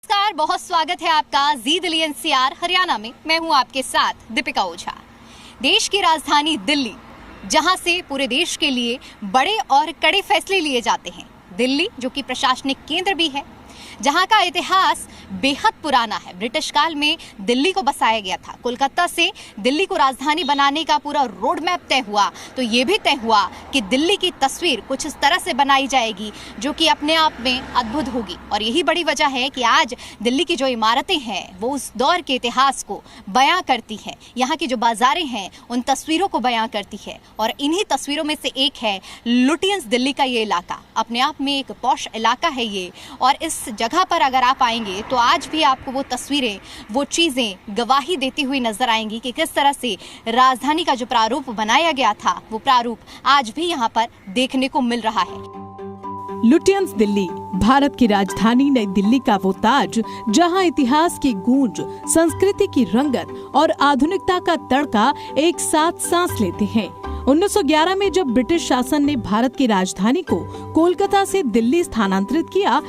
नमस्कार, बहुत स्वागत है आपका जी दिल्ली एनसीआर हरियाणा में। मैं हूं आपके साथ दीपिका ओझा। देश की राजधानी दिल्ली, जहां से पूरे देश के लिए बड़े और कड़े फैसले लिए जाते हैं। दिल्ली जो कि प्रशासनिक केंद्र भी है, जहां का इतिहास बेहद पुराना है। ब्रिटिश काल में दिल्ली को बसाया गया था। कोलकाता से दिल्ली को राजधानी बनाने का पूरा रोड मैप तय हुआ, तो ये भी तय हुआ कि दिल्ली की तस्वीर कुछ इस तरह से बनाई जाएगी जो कि अपने आप में अद्भुत होगी। और यही बड़ी वजह है कि आज दिल्ली की जो इमारतें हैं वो उस दौर के इतिहास को बयां करती हैं। यहाँ की जो बाजारें हैं उन तस्वीरों को बयां करती है। और इन्हीं तस्वीरों में से एक है लुटियंस दिल्ली का ये इलाका। अपने आप में एक पॉश इलाका है ये, और इस जगह पर अगर आप आएंगे तो आज भी आपको वो तस्वीरें, वो चीजें गवाही देती हुई नजर आएंगी कि किस तरह से राजधानी का जो प्रारूप बनाया गया था वो प्रारूप आज भी यहाँ पर देखने को मिल रहा है। लुटियंस दिल्ली, भारत की राजधानी नई दिल्ली का वो ताज जहां इतिहास की गूंज, संस्कृति की रंगत और आधुनिकता का तड़का एक साथ सांस लेते हैं। 1911 में जब ब्रिटिश शासन ने भारत की राजधानी को कोलकाता से दिल्ली स्थानांतरित किया,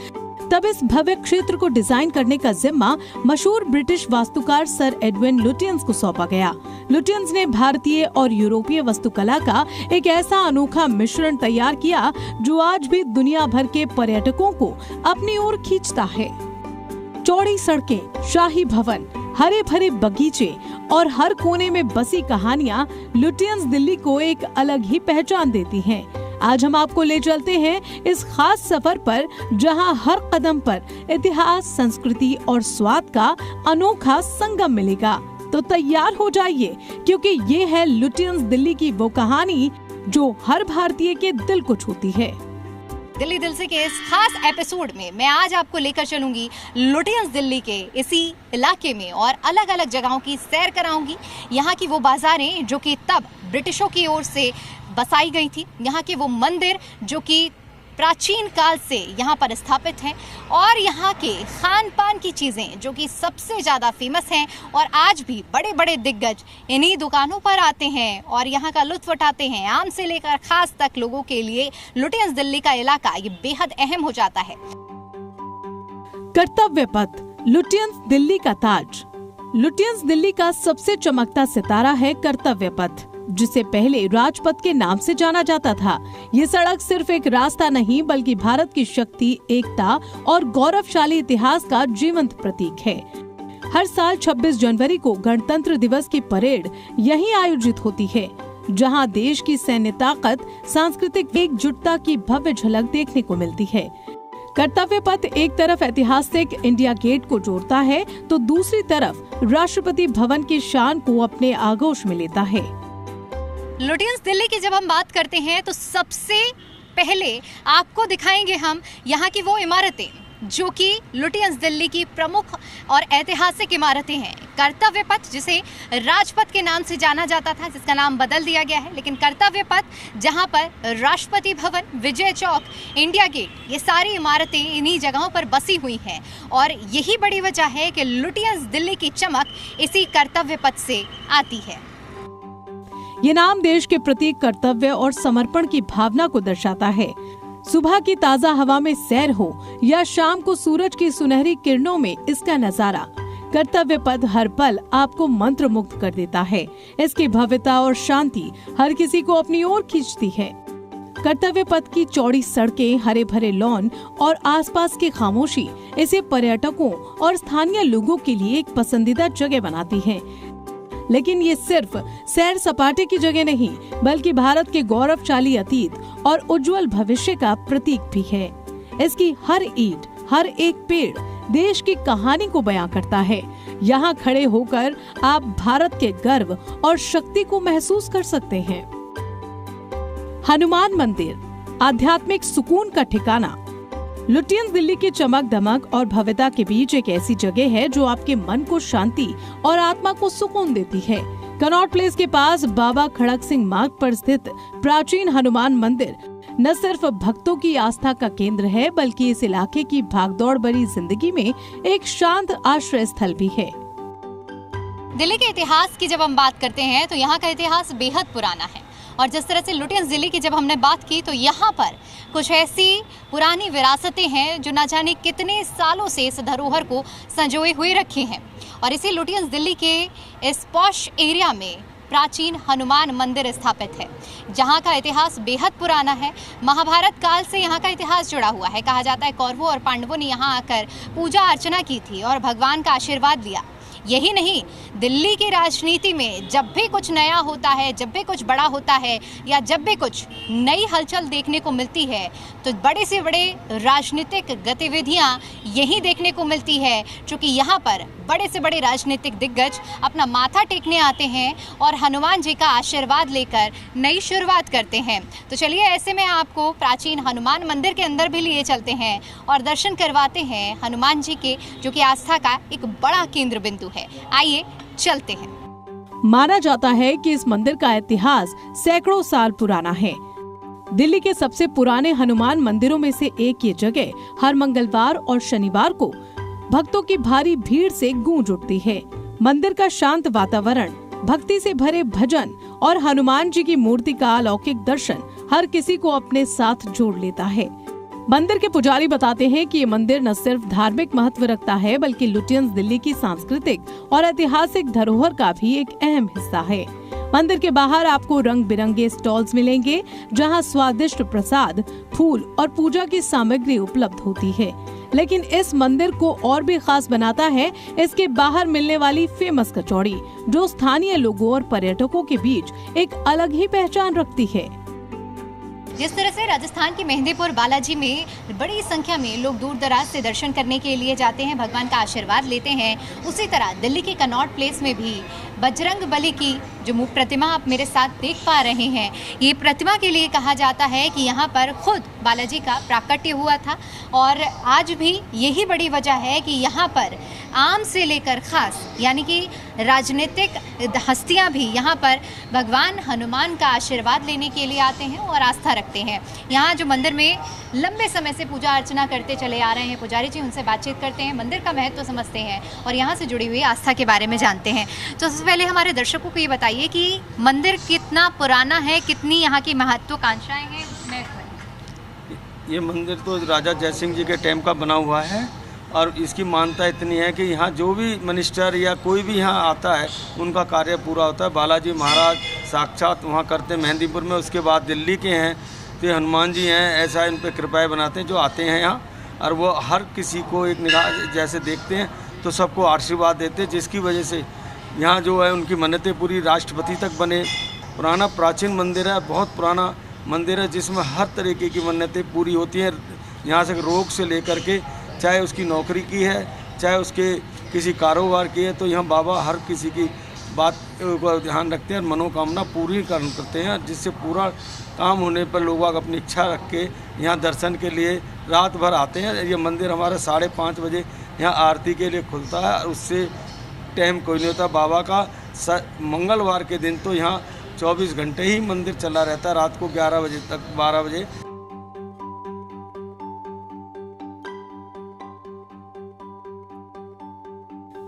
तब इस भव्य क्षेत्र को डिजाइन करने का जिम्मा मशहूर ब्रिटिश वास्तुकार सर एडविन लुटियंस को सौंपा गया। लुटियंस ने भारतीय और यूरोपीय वास्तुकला का एक ऐसा अनोखा मिश्रण तैयार किया जो आज भी दुनिया भर के पर्यटकों को अपनी ओर खींचता है। चौड़ी सड़कें, शाही भवन, हरे भरे बगीचे और हर कोने में बसी कहानियां लुटियंस दिल्ली को एक अलग ही पहचान देती हैं। आज हम आपको ले चलते हैं इस खास सफर पर, जहां हर कदम पर इतिहास, संस्कृति और स्वाद का अनोखा संगम मिलेगा। तो तैयार हो जाइए, क्योंकि ये है लुटियंस दिल्ली की वो कहानी जो हर भारतीय के दिल को छूती है। दिल्ली दिल से के इस खास एपिसोड में मैं आज आपको लेकर चलूंगी लुटियंस दिल्ली के इसी इलाके में और अलग अलग जगहों की सैर कराऊंगी। यहाँ की वो बाजारें जो कि तब ब्रिटिशों की ओर से बसाई गई थी, यहाँ के वो मंदिर जो कि प्राचीन काल से यहाँ पर स्थापित हैं, और यहाँ के खान पान की चीज़ें जो कि सबसे ज़्यादा फेमस हैं। और आज भी बड़े बड़े दिग्गज इन्हीं दुकानों पर आते हैं और यहाँ का लुत्फ उठाते हैं। आम से लेकर खास तक लोगों के लिए लुटियंस दिल्ली का इलाका ये बेहद अहम हो जाता है। कर्तव्य पथ, लुटियंस दिल्ली का ताज। लुटियंस दिल्ली का सबसे चमकता सितारा है कर्तव्य पथ, जिसे पहले राजपथ के नाम से जाना जाता था। ये सड़क सिर्फ एक रास्ता नहीं, बल्कि भारत की शक्ति, एकता और गौरवशाली इतिहास का जीवंत प्रतीक है। हर साल 26 जनवरी को गणतंत्र दिवस की परेड यहीं आयोजित होती है, जहां देश की सैन्य ताकत, सांस्कृतिक एकजुटता की भव्य झलक देखने को मिलती है। कर्तव्य पथ एक तरफ ऐतिहासिक इंडिया गेट को जोड़ता है, तो दूसरी तरफ राष्ट्रपति भवन की शान को अपने आगोश में लेता है। लुटियंस दिल्ली की जब हम बात करते हैं तो सबसे पहले आपको दिखाएंगे हम यहाँ की वो इमारतें जो कि लुटियंस दिल्ली की प्रमुख और ऐतिहासिक इमारतें हैं। कर्तव्य पथ, जिसे राजपथ के नाम से जाना जाता था, जिसका नाम बदल दिया गया है, लेकिन कर्तव्य पथ जहाँ पर राष्ट्रपति भवन, विजय चौक, इंडिया गेट, ये सारी इमारतें इन्हीं जगहों पर बसी हुई हैं। और यही बड़ी वजह है कि लुटियंस दिल्ली की चमक इसी कर्तव्य पथ से आती है। ये नाम देश के प्रति कर्तव्य और समर्पण की भावना को दर्शाता है। सुबह की ताजा हवा में सैर हो या शाम को सूरज की सुनहरी किरणों में इसका नजारा, कर्तव्य पथ हर पल आपको मंत्रमुग्ध कर देता है। इसकी भव्यता और शांति हर किसी को अपनी ओर खींचती है। कर्तव्य पथ की चौड़ी सड़कें, हरे भरे लॉन और आसपास की खामोशी इसे पर्यटकों और स्थानीय लोगों के लिए एक पसंदीदा जगह बनाती है। लेकिन ये सिर्फ सैर सपाटे की जगह नहीं, बल्कि भारत के गौरवशाली अतीत और उज्जवल भविष्य का प्रतीक भी है। इसकी हर ईंट, हर एक पेड़ देश की कहानी को बयां करता है। यहाँ खड़े होकर आप भारत के गर्व और शक्ति को महसूस कर सकते हैं। हनुमान मंदिर, आध्यात्मिक सुकून का ठिकाना। लुटियंस दिल्ली की चमक दमक और भव्यता के बीच एक ऐसी जगह है जो आपके मन को शांति और आत्मा को सुकून देती है। कनॉट प्लेस के पास बाबा खड़क सिंह मार्ग पर स्थित प्राचीन हनुमान मंदिर न सिर्फ भक्तों की आस्था का केंद्र है, बल्कि इस इलाके की भागदौड़ भरी जिंदगी में एक शांत आश्रय स्थल भी है। दिल्ली के इतिहास की जब हम बात करते हैं तो यहाँ का इतिहास बेहद पुराना है। और जिस तरह से लुटियंस दिल्ली की जब हमने बात की तो यहाँ पर कुछ ऐसी पुरानी विरासतें हैं जो ना जाने कितने सालों से इस धरोहर को संजोए हुए रखी हैं। और इसी लुटियंस दिल्ली के इस पॉश एरिया में प्राचीन हनुमान मंदिर स्थापित है, जहाँ का इतिहास बेहद पुराना है। महाभारत काल से यहाँ का इतिहास जुड़ा हुआ है। कहा जाता है कौरवों और पांडवों ने यहाँ आकर पूजा अर्चना की थी और भगवान का आशीर्वाद लिया। यही नहीं, दिल्ली की राजनीति में जब भी कुछ नया होता है, जब भी कुछ बड़ा होता है या जब भी कुछ नई हलचल देखने को मिलती है तो बड़े से बड़े राजनीतिक गतिविधियां यही देखने को मिलती है, क्योंकि यहाँ पर बड़े से बड़े राजनीतिक दिग्गज अपना माथा टेकने आते हैं और हनुमान जी का आशीर्वाद लेकर नई शुरुआत करते हैं। तो चलिए ऐसे में आपको प्राचीन हनुमान मंदिर के अंदर भी लिए चलते हैं और दर्शन करवाते हैं हनुमान जी के, जो कि आस्था का एक बड़ा केंद्र बिंदु है। आइए चलते हैं। माना जाता है कि इस मंदिर का इतिहास सैकड़ों साल पुराना है। दिल्ली के सबसे पुराने हनुमान मंदिरों में से एक ये जगह हर मंगलवार और शनिवार को भक्तों की भारी भीड़ से गूंज उठती है। मंदिर का शांत वातावरण, भक्ति से भरे भजन और हनुमान जी की मूर्ति का अलौकिक दर्शन हर किसी को अपने साथ जोड़ लेता है। मंदिर के पुजारी बताते हैं कि ये मंदिर न सिर्फ धार्मिक महत्व रखता है, बल्कि लुटियंस दिल्ली की सांस्कृतिक और ऐतिहासिक धरोहर का भी एक अहम हिस्सा है। मंदिर के बाहर आपको रंग बिरंगे स्टॉल्स मिलेंगे, जहां स्वादिष्ट प्रसाद, फूल और पूजा की सामग्री उपलब्ध होती है। लेकिन इस मंदिर को और भी खास बनाता है इसके बाहर मिलने वाली फेमस कचौड़ी, जो स्थानीय लोगों और पर्यटकों के बीच एक अलग ही पहचान रखती है। जिस तरह से राजस्थान के मेहंदीपुर बालाजी में बड़ी संख्या में लोग दूर दराज से दर्शन करने के लिए जाते हैं, भगवान का आशीर्वाद लेते हैं, उसी तरह दिल्ली के कनॉट प्लेस में भी बजरंग बली की जो प्रतिमा आप मेरे साथ देख पा रहे हैं, ये प्रतिमा के लिए कहा जाता है कि यहाँ पर खुद बालाजी का प्राकट्य हुआ था। और आज भी यही बड़ी वजह है कि यहाँ पर आम से लेकर खास यानी कि राजनीतिक हस्तियाँ भी यहाँ पर भगवान हनुमान का आशीर्वाद लेने के लिए आते हैं और आस्था रखते हैं। यहाँ जो मंदिर में लंबे समय से पूजा अर्चना करते चले आ रहे हैं पुजारी जी, उनसे बातचीत करते हैं, मंदिर का महत्व समझते हैं और यहाँ से जुड़ी हुई आस्था के बारे में जानते हैं। तो सबसे पहले हमारे दर्शकों को ये बताइए कि मंदिर कितना पुराना है, कितनी यहाँ की महत्वाकांक्षाएं हैं। ये मंदिर तो राजा जयसिंह जी के टाइम का बना हुआ है और इसकी मान्यता इतनी है कि यहाँ जो भी मिनिस्टर या कोई भी यहाँ आता है उनका कार्य पूरा होता है। बालाजी महाराज साक्षात वहाँ करते हैं मेहंदीपुर में। उसके बाद दिल्ली के हैं तो ये हनुमान जी हैं, ऐसा इन पर कृपाएँ बनाते हैं जो आते हैं यहाँ, और वो हर किसी को एक निगाह जैसे देखते हैं तो सबको आशीर्वाद देते हैं, जिसकी वजह से यहाँ जो है उनकी मन्नतें पूरी राष्ट्रपति तक बने। पुराना प्राचीन मंदिर है, बहुत पुराना मंदिर है, जिसमें हर तरीके की मन्नतें पूरी होती हैं। यहाँ से रोग से लेकर के, चाहे उसकी नौकरी की है, चाहे उसके किसी कारोबार की है, तो यहाँ बाबा हर किसी की बात को ध्यान रखते हैं और मनोकामना पूरी करते हैं, जिससे पूरा काम होने पर लोग अपनी इच्छा रख के यहाँ दर्शन के लिए रात भर आते हैं। ये मंदिर हमारा 5:30 बजे यहाँ आरती के लिए खुलता है और उससे टाइम कोई नहीं होता बाबा का। मंगलवार के दिन तो यहाँ 24 घंटे ही मंदिर चला रहता है, रात को 11 बजे तक, 12 बजे।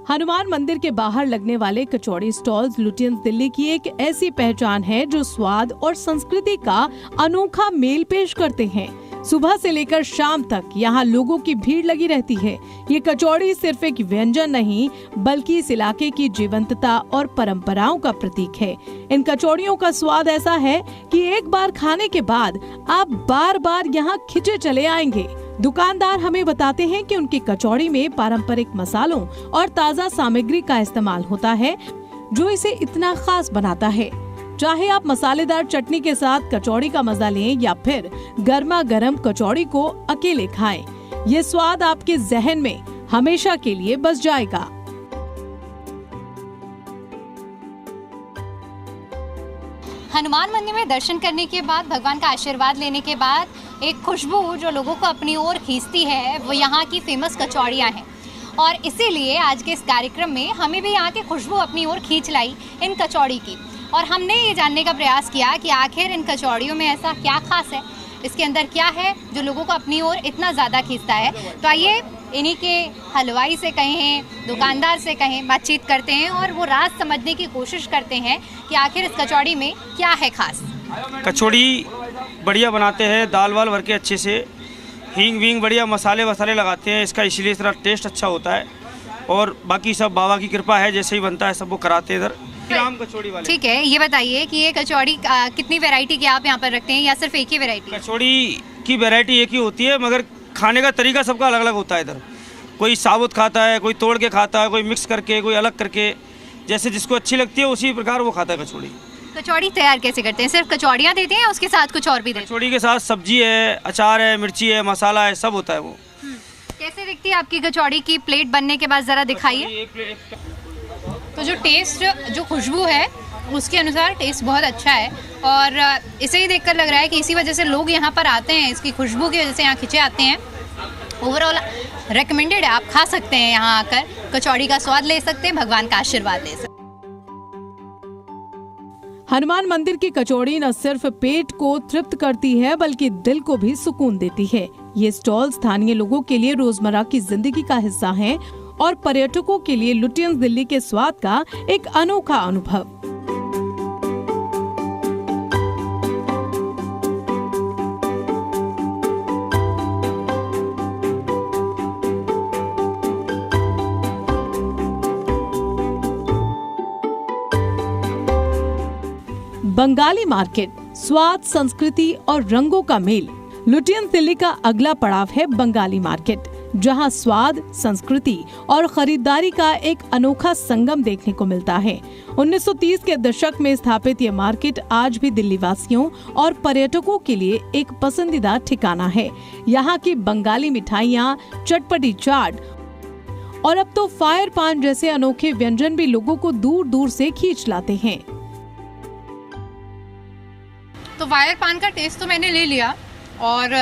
हनुमान मंदिर के बाहर लगने वाले कचौड़ी स्टॉल्स लुटियंस दिल्ली की एक ऐसी पहचान है जो स्वाद और संस्कृति का अनोखा मेल पेश करते हैं। सुबह से लेकर शाम तक यहाँ लोगों की भीड़ लगी रहती है। ये कचौड़ी सिर्फ एक व्यंजन नहीं, बल्कि इस इलाके की जीवंतता और परंपराओं का प्रतीक है। इन कचौड़ियों का स्वाद ऐसा है कि एक बार खाने के बाद आप बार बार यहाँ खिंचे चले आएंगे। दुकानदार हमें बताते हैं कि उनकी कचौड़ी में पारंपरिक मसालों और ताज़ा सामग्री का इस्तेमाल होता है, जो इसे इतना खास बनाता है। चाहे आप मसालेदार चटनी के साथ कचौड़ी का मजा लें या फिर गर्मा गर्म कचौड़ी को अकेले खाएं, ये स्वाद आपके जहन में हमेशा के लिए बस जाएगा। हनुमान मंदिर में दर्शन करने के बाद, भगवान का आशीर्वाद लेने के बाद एक खुशबू जो लोगों को अपनी ओर खींचती है, वो यहाँ की फेमस कचौड़ियाँ हैं। और इसीलिए आज के इस कार्यक्रम में हमें भी यहाँ की खुशबू अपनी ओर खींच लाई इन कचौड़ी की, और हमने ये जानने का प्रयास किया कि आखिर इन कचौड़ियों में ऐसा क्या खास है, इसके अंदर क्या है जो लोगों को अपनी ओर इतना ज़्यादा खींचता है। तो आइए इन्हीं के हलवाई से कहें, दुकानदार से कहें, बातचीत करते हैं और वो राज समझने की कोशिश करते हैं कि आखिर इस कचौड़ी में क्या है खास। कचौड़ी बढ़िया बनाते हैं, दाल वाल भर के अच्छे से, हींग वींग बढ़िया मसाले वसाले लगाते हैं इसका, इसलिए इस तरह टेस्ट अच्छा होता है। और बाकी सब बाबा की कृपा है, जैसे ही बनता है सब वो कराते हैं इधर राम कचौड़ी वाले। ठीक है, ये बताइए कि ये कचौड़ी कितनी वैरायटी की आप यहाँ पर रखते हैं या सिर्फ एक ही वैरायटी? कचौड़ी की वैरायटी एक ही होती है, मगर खाने का तरीका सबका अलग अलग होता है इधर। कोई साबुत खाता है, कोई तोड़ के खाता है, कोई मिक्स करके, कोई अलग करके, जैसे जिसको अच्छी लगती है उसी प्रकार वो खाता है कचौड़ी। कचौड़ी तैयार कैसे करते हैं? सिर्फ कचौड़ियाँ देते हैं, उसके साथ कुछ और भी देते हैं? कचौड़ी के साथ सब्जी है, अचार है, मिर्ची है, मसाला है, सब होता है वो। कैसे दिखती है आपकी कचौड़ी की प्लेट बनने के बाद, ज़रा दिखाइए। तो जो टेस्ट, जो खुशबू है उसके अनुसार टेस्ट बहुत अच्छा है, और इसे ही देखकर लग रहा है कि इसी वजह से लोग यहाँ पर आते हैं, इसकी खुशबू की वजह से यहाँ खिंचे आते हैं। ओवरऑल रेकमेंडेड है, आप खा सकते हैं यहाँ आकर, कचौड़ी का स्वाद ले सकते हैं, भगवान का आशीर्वाद ले सकते हैं। हनुमान मंदिर की कचौड़ी न सिर्फ पेट को तृप्त करती है बल्कि दिल को भी सुकून देती है। ये स्टॉल स्थानीय लोगों के लिए रोजमर्रा की जिंदगी का हिस्सा हैं और पर्यटकों के लिए लुटियंस दिल्ली के स्वाद का एक अनोखा अनुभव। बंगाली मार्केट, स्वाद, संस्कृति और रंगों का मेल। लुटियंस दिल्ली का अगला पड़ाव है बंगाली मार्केट, जहां स्वाद, संस्कृति और खरीदारी का एक अनोखा संगम देखने को मिलता है। 1930 के दशक में स्थापित ये मार्केट आज भी दिल्ली वासियों और पर्यटकों के लिए एक पसंदीदा ठिकाना है। यहाँ की बंगाली मिठाइयाँ, चटपटी चाट और अब तो फायर पान जैसे अनोखे व्यंजन भी लोगों को दूर दूर से खींच लाते हैं। तो फायर पान का टेस्ट तो मैंने ले लिया, और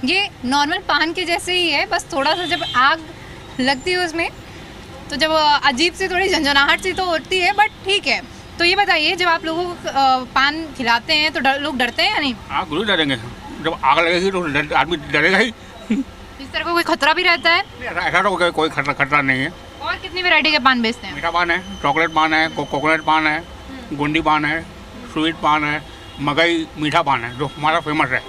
ये नॉर्मल पान के जैसे ही है, बस थोड़ा सा जब आग लगती है उसमें तो जब अजीब सी थोड़ी झंझनाहट सी तो होती है, बट ठीक है। तो ये बताइए, जब आप लोगों को पान खिलाते हैं तो लोग डरते हैं या नहीं? हाँ, जरूर डरेंगे। जब आग लगेगी तो आदमी डरेगा ही। इस तरह का कोई खतरा भी रहता है? ऐसा तो कोई खतरा नहीं है। और कितनी वैरायटी के पान बेचते हैं? मीठा पान है, चॉकलेट पान है, कोकोनट पान है, गुंडी पान है, स्वीट पान है, मकई मीठा पान है, जो हमारा फेमस है।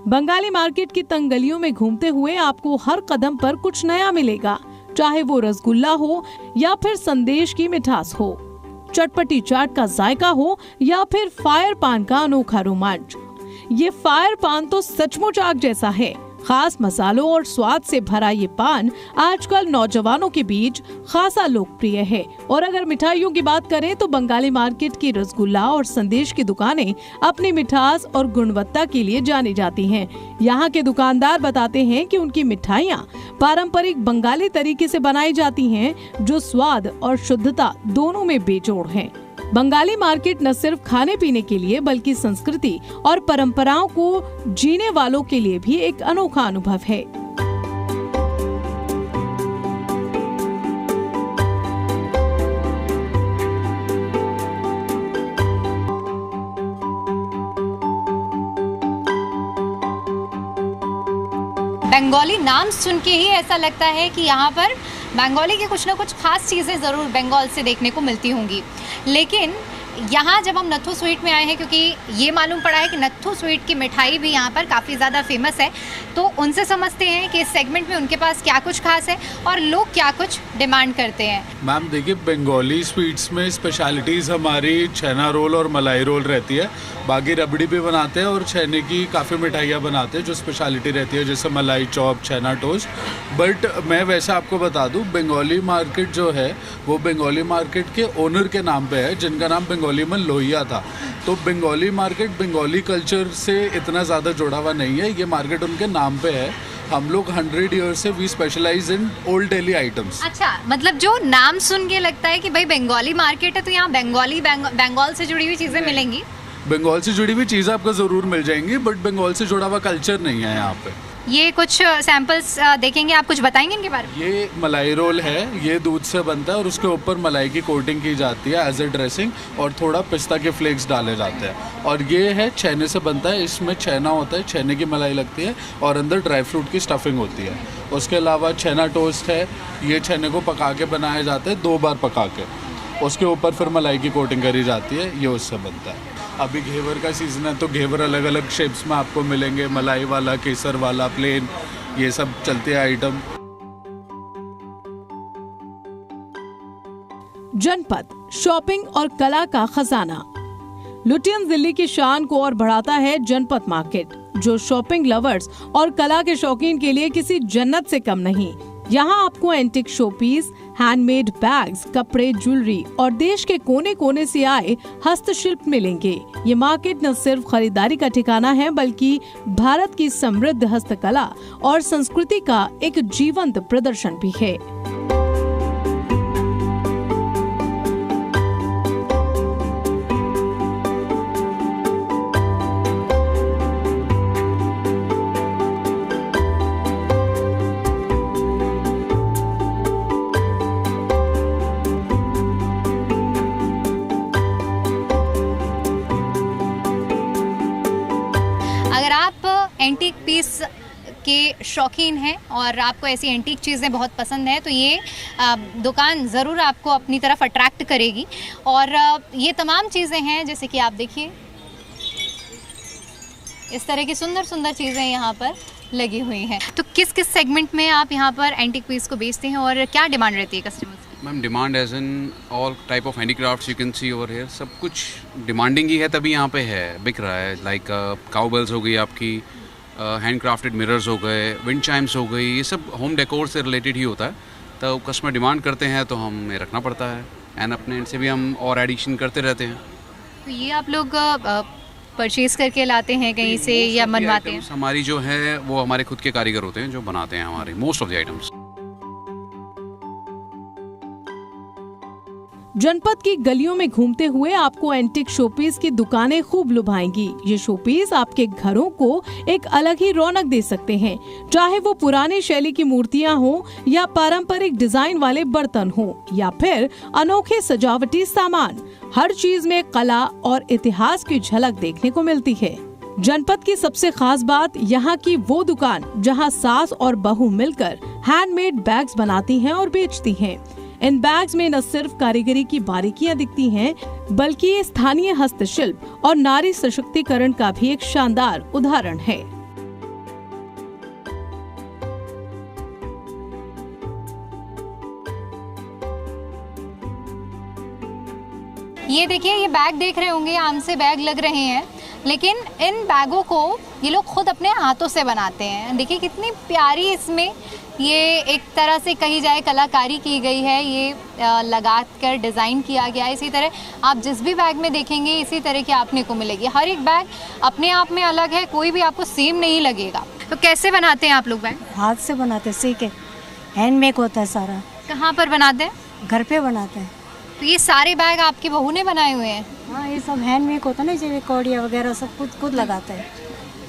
बंगाली मार्केट की तंग गलियों में घूमते हुए आपको हर कदम पर कुछ नया मिलेगा, चाहे वो रसगुल्ला हो या फिर संदेश की मिठास हो, चटपटी चाट का जायका हो या फिर फायर पान का अनोखा रोमांच। ये फायर पान तो सचमुच आग जैसा है। खास मसालों और स्वाद से भरा ये पान आजकल नौजवानों के बीच खासा लोकप्रिय है। और अगर मिठाइयों की बात करें तो बंगाली मार्केट की रसगुल्ला और संदेश की दुकानें अपनी मिठास और गुणवत्ता के लिए जानी जाती हैं। यहाँ के दुकानदार बताते हैं कि उनकी मिठाइयाँ पारंपरिक बंगाली तरीके से बनाई जाती हैं, जो स्वाद और शुद्धता दोनों में बेजोड़ है। बंगाली मार्केट न सिर्फ खाने पीने के लिए बल्कि संस्कृति और परंपराओं को जीने वालों के लिए भी एक अनोखा अनुभव है। बंगाली नाम सुन के ही ऐसा लगता है कि यहाँ पर बंगाली की कुछ ना कुछ खास चीज़ें ज़रूर बंगाल से देखने को मिलती होंगी। लेकिन यहाँ जब हम नत्थू स्वीट में आए हैं, क्योंकि ये मालूम पड़ा है कि नत्थू स्वीट की मिठाई भी यहाँ पर काफ़ी ज़्यादा फेमस है, तो उनसे समझते हैं कि इस सेगमेंट में उनके पास क्या कुछ खास है और लोग क्या कुछ डिमांड करते हैं। मैम देखिए, बंगाली स्वीट्स में स्पेशलिटीज़ हमारी छेना रोल और मलाई रोल रहती है। बाकी रबड़ी भी बनाते हैं और छेने की काफ़ी मिठाइयाँ बनाते हैं जो स्पेशलिटी रहती है, जैसे मलाई चॉप, छेना टोस्ट। बट मैं वैसे आपको बता दूं, बंगाली मार्केट जो है वो बंगाली मार्केट के ओनर के नाम पे है, जिनका नाम बंगाली में लोहिया था। तो बंगाली मार्केट बंगाली कल्चर से इतना ज़्यादा जुड़ा हुआ नहीं है, ये मार्केट उनके नाम पे है। हम लोग 100 ईयर्स से we specialize in old Delhi items. अच्छा, मतलब जो नाम सुन के लगता है कि भाई बंगाली मार्केट है तो यहाँ बंगाल से जुड़ी हुई चीज़ें मिलेंगी। बंगाल से जुड़ी हुई चीज़ें आपको ज़रूर मिल जाएंगी, बट बंगाल से जुड़ा हुआ कल्चर नहीं है यहाँ पे। ये कुछ सैंपल्स देखेंगे, आप कुछ बताएंगे इनके बारे में? ये मलाई रोल है, ये दूध से बनता है और उसके ऊपर मलाई की कोटिंग की जाती है एज ए ड्रेसिंग, और थोड़ा पिस्ता के फ्लेक्स डाले जाते हैं। और ये है छेने से बनता है, इसमें छेना होता है, छेने की मलाई लगती है और अंदर ड्राई फ्रूट की स्टफिंग होती है। उसके अलावा छेना टोस्ट है, ये छेने को पका के बनाया जाता है, 2 बार पका के। उसके ऊपर फिर मलाई की कोटिंग करी जाती है, ये उससे बनता है। अभी घेवर का सीज़न है तो घेवर अलग अलग शेप्स में आपको मिलेंगे, मलाई वाला, केसर वाला, प्लेन, ये सब चलते हैं आइटम। जनपद, शॉपिंग और कला का खजाना। लुटियंस दिल्ली की शान को और बढ़ाता है जनपद मार्केट, जो शॉपिंग लवर्स और कला के शौकीन के लिए किसी जन्नत से कम नहीं। यहाँ आपको एंटिक शोपीस, हैंडमेड बैग्स, कपड़े, ज्वेलरी और देश के कोने कोने से आए हस्तशिल्प मिलेंगे। ये मार्केट न सिर्फ खरीदारी का ठिकाना है, बल्कि भारत की समृद्ध हस्तकला और संस्कृति का एक जीवंत प्रदर्शन भी है। अगर आप एंटीक पीस के शौकीन हैं और आपको ऐसी एंटीक चीज़ें बहुत पसंद है तो ये दुकान ज़रूर आपको अपनी तरफ अट्रैक्ट करेगी। और ये तमाम चीज़ें हैं, जैसे कि आप देखिए इस तरह की सुंदर सुंदर चीज़ें यहाँ पर लगी हुई हैं। तो किस किस सेगमेंट में आप यहाँ पर एंटीक पीस को बेचते हैं और क्या डिमांड रहती है कस्टमर्स की? Ma'am demand is in all type of handicrafts you can see over here, सब कुछ डिमांडिंग ही है तभी यहाँ पे है, बिक रहा है। लाइक काउबेल्स हो गई आपकी, हैंड क्राफ्टेड मिरर्स हो गए, विंड चाइम्स हो गई, ये सब होम डेकोर से रिलेटेड ही होता है। तो कस्टमर डिमांड करते हैं तो हमें रखना पड़ता है, एंड अपने एंड से भी हम और एडिशन करते रहते हैं। तो ये आप लोग परचेज करके लाते हैं कहीं से या बनवाते हैं? हमारी जो है वो हमारे खुद के कारीगर होते हैं जो बनाते हैं हमारे मोस्ट ऑफ द आइटम्स। जनपद की गलियों में घूमते हुए आपको एंटिक शोपीस की दुकानें खूब लुभाएंगी। ये शोपीस आपके घरों को एक अलग ही रौनक दे सकते हैं, चाहे वो पुरानी शैली की मूर्तियां हो या पारंपरिक डिजाइन वाले बर्तन हो या फिर अनोखे सजावटी सामान। हर चीज में कला और इतिहास की झलक देखने को मिलती है। जनपद की सबसे खास बात यहाँ की वो दुकान जहाँ सास और बहू मिलकर हैंडमेड बैग्स बनाती हैं और बेचती हैं। इन बैग्स में न सिर्फ कारीगरी की बारीकियां दिखती हैं, बल्कि ये स्थानीय हस्तशिल्प और नारी सशक्तिकरण का भी एक शानदार उदाहरण है। ये देखिए, ये बैग देख रहे होंगे, आम से बैग लग रहे हैं, लेकिन इन बैगों को ये लोग खुद अपने हाथों से बनाते हैं। देखिए कितनी प्यारी इसमें ये एक तरह से कही जाए कलाकारी की गई है, ये लगा कर डिज़ाइन किया गया है। इसी तरह आप जिस भी बैग में देखेंगे इसी तरह की आपने को मिलेगी। हर एक बैग अपने आप में अलग है, कोई भी आपको सेम नहीं लगेगा। तो कैसे बनाते हैं आप लोग बैग? हाथ से बनाते हैं, सीख के हैंडमेड होता है सारा। कहाँ पर बनाते हैं? घर पे बनाते हैं। तो ये सारे बैग आपकी बहू ने बनाए हुए हैं? हाँ, ये सब हैंडमेड होता है ना, जैसे कौड़िया वगैरह सब खुद लगाते हैं।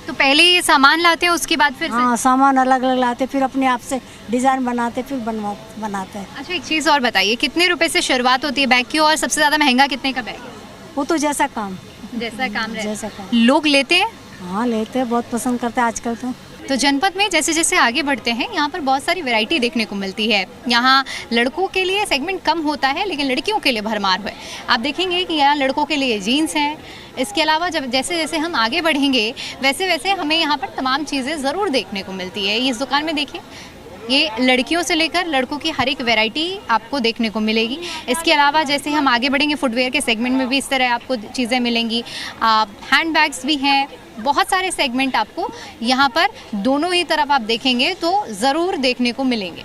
तो पहले ये सामान लाते हैं, उसके बाद फिर हाँ, सामान अलग अलग लाते, फिर अपने आप से डिज़ाइन बनाते, फिर बनाते हैं। अच्छा, एक चीज़ और बताइए, कितने रुपए से शुरुआत होती है बैग की और सबसे ज़्यादा महंगा कितने का बैग है? वो तो जैसा काम जैसा काम काम। लोग लेते हैं? हाँ, लेते हैं, बहुत पसंद करते हैं आजकल तो जनपद में जैसे जैसे आगे बढ़ते हैं यहाँ पर बहुत सारी वैरायटी देखने को मिलती है। यहाँ लड़कों के लिए सेगमेंट कम होता है, लेकिन लड़कियों के लिए भरमार है। आप देखेंगे कि यहाँ लड़कों के लिए जीन्स हैं। इसके अलावा जब जैसे जैसे हम आगे बढ़ेंगे वैसे वैसे हमें यहाँ पर तमाम चीज़ें ज़रूर देखने को मिलती है। इस दुकान में देखिए, ये लड़कियों से लेकर लड़कों की हर एक वैरायटी आपको देखने को मिलेगी। इसके अलावा जैसे हम आगे बढ़ेंगे फुटवेयर के सेगमेंट में भी इस तरह आपको चीज़ें मिलेंगी। हैंड बैग्स भी हैं, बहुत सारे सेगमेंट आपको यहाँ पर दोनों ही तरफ आप देखेंगे तो ज़रूर देखने को मिलेंगे।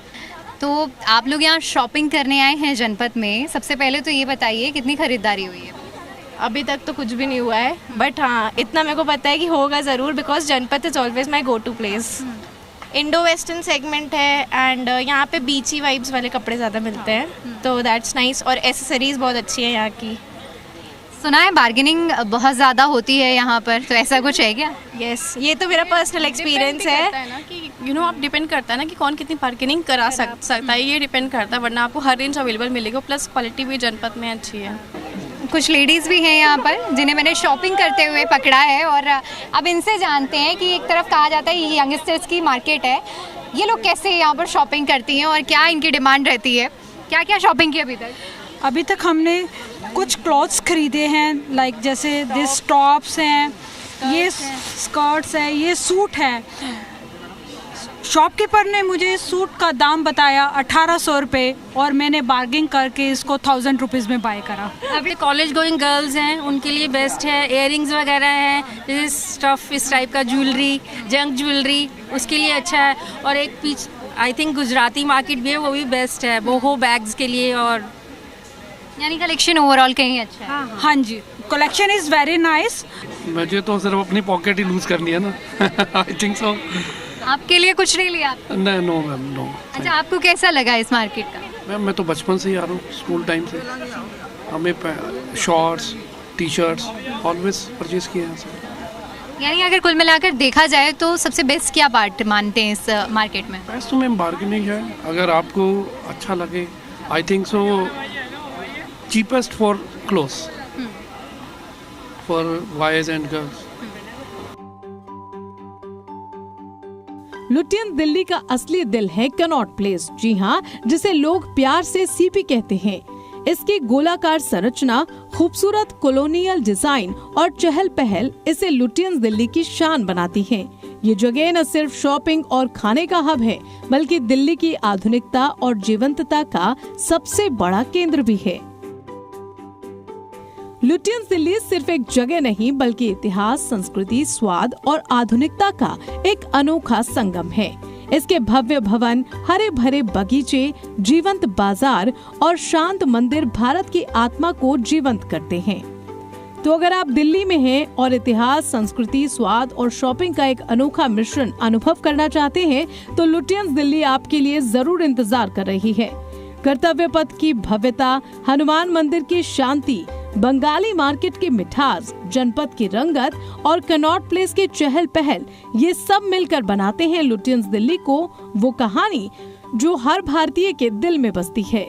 तो आप लोग यहाँ शॉपिंग करने आए हैं जनपद में, सबसे पहले तो ये बताइए कितनी खरीदारी हुई है? अभी तक तो कुछ भी नहीं हुआ है, बट हाँ इतना मेरे को पता है कि होगा ज़रूर, because Janpath is always my go to place. Indo western segment है एंड यहाँ पे बीची वाइब्स वाले कपड़े ज़्यादा मिलते हैं, तो दैट्स नाइस। और एसेसरीज़ बहुत अच्छी है यहाँ की। सुना है बार्गेनिंग बहुत ज़्यादा होती है यहाँ पर, तो ऐसा कुछ है क्या? यस, ये तो मेरा पर्सनल एक्सपीरियंस है ना कि आप डिपेंड करता है ना कि कौन कितनी बार्गेनिंग करा सकता है, ये डिपेंड करता है, वरना आपको हर रेंज अवेलेबल मिलेगा। प्लस क्वालिटी भी जनपद में अच्छी है। कुछ लेडीज़ भी हैं यहाँ पर जिन्हें मैंने शॉपिंग करते हुए पकड़ा है, और अब इनसे जानते हैं कि एक तरफ कहा जाता है ये यंगस्टर्स की मार्केट है, ये लोग कैसे यहाँ पर शॉपिंग करती हैं और क्या इनकी डिमांड रहती है। क्या क्या शॉपिंग की अभी तक? अभी तक हमने कुछ क्लॉथ्स खरीदे हैं, लाइक जैसे दिस टॉप्स हैं, ये स्कर्ट्स है, ये सूट है। शॉपकीपर ने मुझे सूट का दाम बताया 1800 रुपये और मैंने बार्गिंग करके इसको 1000 रुपीज़ में बाय करा। अभी कॉलेज गोइंग गर्ल्स हैं उनके लिए बेस्ट है। इयररिंग्स वगैरह हैं, जैसे स्टफ इस टाइप का ज्वेलरी, जंक ज्वेलरी, उसके लिए अच्छा है। और एक पीछ आई थिंक गुजराती मार्केट भी है, वो भी बेस्ट है बोहो बैग्स के लिए। और यानी कलेक्शन ओवरऑल कहीं अच्छा है। हाँ जी, कलेक्शन इज़ वेरी नाइस। मुझे तो सिर्फ अपनी पॉकेट ही लूज करनी है ना। I think so. आपके लिए कुछ नहीं लिया? नहीं, नो मैम, नो। अच्छा, आपको कैसा लगा इस मार्केट का? मैम मैं तो बचपन से ही आ रहा हूँ, स्कूल टाइम से। हमें shorts, T shirts always purchase किए हैं सर। यानी अगर कुल मिलाकर देखा जाए तो सबसे बेस्ट क्या पार्ट मानते हैं इस मार्केट में? बेस्ट तो मैम बार्गेनिंग है। अगर आपको अच्छा लगे, I think so cheapest for clothes for boys and girls. Lutyens Delhi का असली दिल है कनॉट प्लेस। जी हाँ, जिसे लोग प्यार से सीपी कहते हैं। इसकी गोलाकार संरचना, खूबसूरत कॉलोनियल डिजाइन और चहल पहल इसे लुटियंस दिल्ली की शान बनाती है। ये जगह न सिर्फ शॉपिंग और खाने का हब है, बल्कि दिल्ली की आधुनिकता और जीवंतता का सबसे बड़ा केंद्र भी है। लुटियंस दिल्ली सिर्फ एक जगह नहीं, बल्कि इतिहास, संस्कृति, स्वाद और आधुनिकता का एक अनोखा संगम है। इसके भव्य भवन, हरे भरे बगीचे, जीवंत बाजार और शांत मंदिर भारत की आत्मा को जीवंत करते हैं। तो अगर आप दिल्ली में हैं और इतिहास, संस्कृति, स्वाद और शॉपिंग का एक अनोखा मिश्रण अनुभव करना चाहते हैं, तो लुटियंस दिल्ली आपके लिए जरूर इंतजार कर रही है। कर्तव्य पथ की भव्यता, हनुमान मंदिर की शांति, बंगाली मार्केट की मिठास, जनपद की रंगत और कनॉट प्लेस के चहल पहल, ये सब मिलकर बनाते हैं लुटियंस दिल्ली को वो कहानी जो हर भारतीय के दिल में बसती है।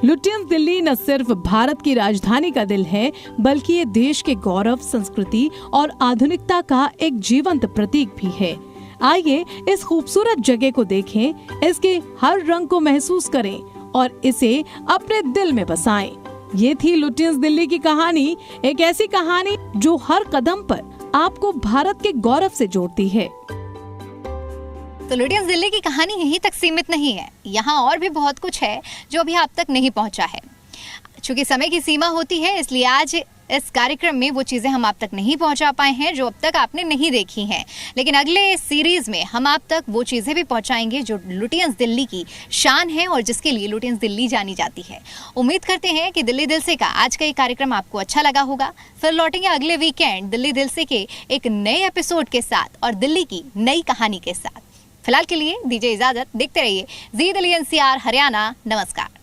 लुटियंस दिल्ली न सिर्फ भारत की राजधानी का दिल है, बल्कि ये देश के गौरव, संस्कृति और आधुनिकता का एक जीवंत प्रतीक भी है। आइए इस खूबसूरत जगह को देखें, इसके हर रंग को महसूस करें और इसे अपने दिल में बसाएं। ये थी लुटियंस दिल्ली की कहानी, एक ऐसी कहानी जो हर कदम पर आपको भारत के गौरव से जोड़ती है। तो लुटियंस दिल्ली की कहानी यहीं तक सीमित नहीं है, यहाँ और भी बहुत कुछ है जो अभी आप तक नहीं पहुँचा है। चूंकि समय की सीमा होती है, इसलिए आज इस कार्यक्रम में वो चीज़ें हम आप तक नहीं पहुंचा पाए हैं जो अब तक आपने नहीं देखी हैं, लेकिन अगले सीरीज में हम आप तक वो चीज़ें भी पहुंचाएंगे जो लुटियंस दिल्ली की शान है और जिसके लिए लुटियंस दिल्ली जानी जाती है। उम्मीद करते हैं कि दिल्ली दिल से का आज का ये कार्यक्रम आपको अच्छा लगा होगा। फिर लौटेंगे अगले वीकेंड दिल्ली दिल से के एक नए एपिसोड के साथ और दिल्ली की नई कहानी के साथ। फिलहाल के लिए दीजिए इजाजत, देखते रहिए जी दिल्ली NCR हरियाणा। नमस्कार।